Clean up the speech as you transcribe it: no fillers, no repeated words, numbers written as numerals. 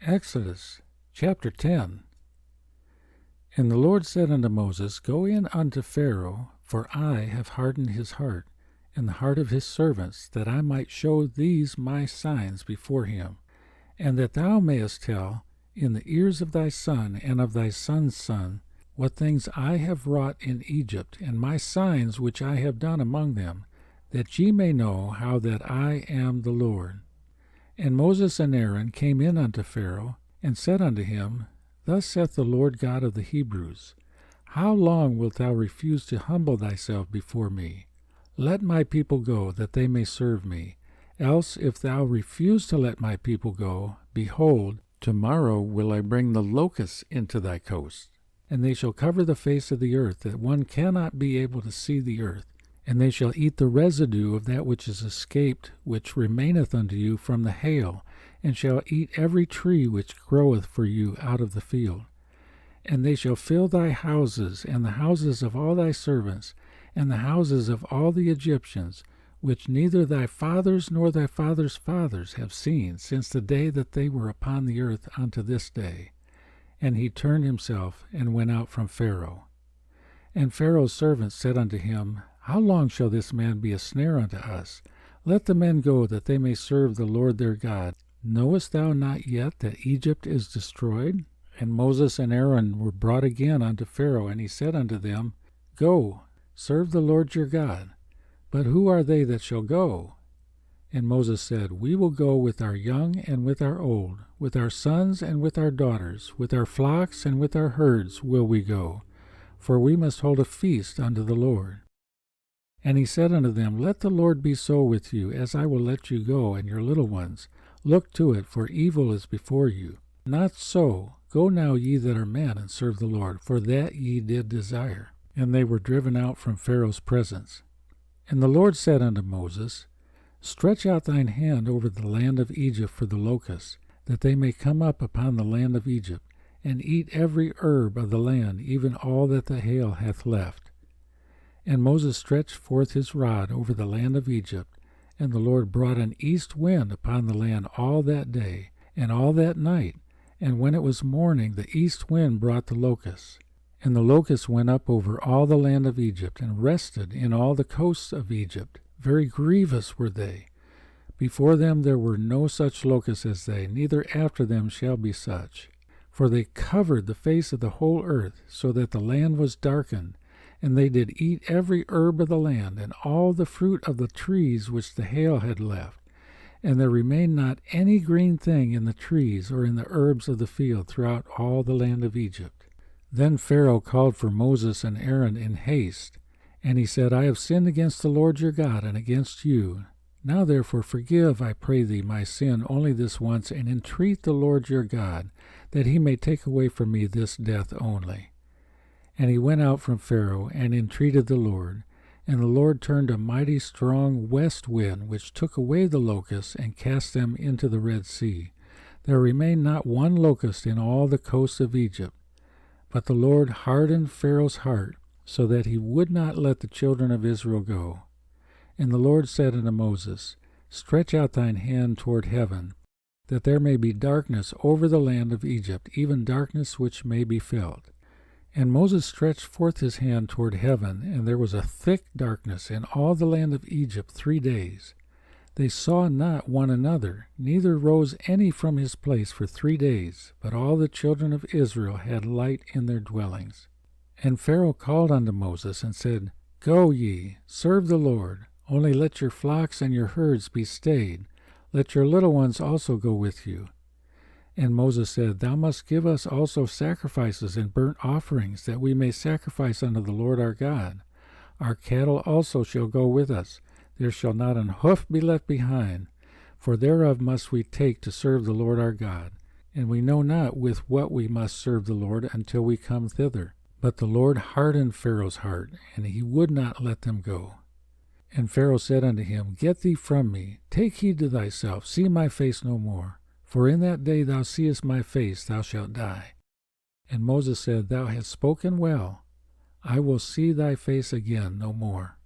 Exodus chapter 10. And the Lord said unto Moses, Go in unto Pharaoh, for I have hardened his heart, and the heart of his servants, that I might show these my signs before him, and that thou mayest tell in the ears of thy son and of thy son's son what things I have wrought in Egypt, and my signs which I have done among them, that ye may know how that I am the Lord. And Moses and Aaron came in unto Pharaoh, and said unto him, Thus saith the Lord God of the Hebrews, How long wilt thou refuse to humble thyself before me? Let my people go, that they may serve me. Else, if thou refuse to let my people go, behold, tomorrow will I bring the locusts into thy coast, and they shall cover the face of the earth, that one cannot be able to see the earth. And they shall eat the residue of that which is escaped, which remaineth unto you from the hail, and shall eat every tree which groweth for you out of the field. And they shall fill thy houses, and the houses of all thy servants, and the houses of all the Egyptians, which neither thy fathers nor thy fathers' fathers have seen, since the day that they were upon the earth unto this day. And he turned himself, and went out from Pharaoh. And Pharaoh's servants said unto him, How long shall this man be a snare unto us? Let the men go, that they may serve the Lord their God. Knowest thou not yet that Egypt is destroyed? And Moses and Aaron were brought again unto Pharaoh, and he said unto them, Go, serve the Lord your God. But who are they that shall go? And Moses said, We will go with our young and with our old, with our sons and with our daughters, with our flocks and with our herds will we go, for we must hold a feast unto the Lord. And he said unto them, Let the Lord be so with you, as I will let you go, and your little ones. Look to it, for evil is before you. Not so. Go now ye that are men, and serve the Lord, for that ye did desire. And they were driven out from Pharaoh's presence. And the Lord said unto Moses, Stretch out thine hand over the land of Egypt for the locusts, that they may come up upon the land of Egypt, and eat every herb of the land, even all that the hail hath left. And Moses stretched forth his rod over the land of Egypt, and the Lord brought an east wind upon the land all that day, and all that night. And when it was morning, the east wind brought the locusts. And the locusts went up over all the land of Egypt, and rested in all the coasts of Egypt. Very grievous were they. Before them there were no such locusts as they, neither after them shall be such. For they covered the face of the whole earth, so that the land was darkened. And they did eat every herb of the land, and all the fruit of the trees which the hail had left. And there remained not any green thing in the trees or in the herbs of the field throughout all the land of Egypt. Then Pharaoh called for Moses and Aaron in haste, and he said, I have sinned against the Lord your God, and against you. Now therefore forgive, I pray thee, my sin only this once, and entreat the Lord your God, that he may take away from me this death only. And he went out from Pharaoh, and entreated the Lord. And the Lord turned a mighty strong west wind, which took away the locusts, and cast them into the Red Sea. There remained not one locust in all the coasts of Egypt. But the Lord hardened Pharaoh's heart, so that he would not let the children of Israel go. And the Lord said unto Moses, Stretch out thine hand toward heaven, that there may be darkness over the land of Egypt, even darkness which may be felt. And Moses stretched forth his hand toward heaven, and there was a thick darkness in all the land of Egypt 3 days. They saw not one another, neither rose any from his place for 3 days, but all the children of Israel had light in their dwellings. And Pharaoh called unto Moses, and said, Go ye, serve the Lord, only let your flocks and your herds be stayed. Let your little ones also go with you. And Moses said, Thou must give us also sacrifices and burnt offerings, that we may sacrifice unto the Lord our God. Our cattle also shall go with us. There shall not an hoof be left behind, for thereof must we take to serve the Lord our God. And we know not with what we must serve the Lord until we come thither. But the Lord hardened Pharaoh's heart, and he would not let them go. And Pharaoh said unto him, Get thee from me, take heed to thyself, see my face no more. For in that day thou seest my face, thou shalt die. And Moses said, Thou hast spoken well. I will see thy face again no more.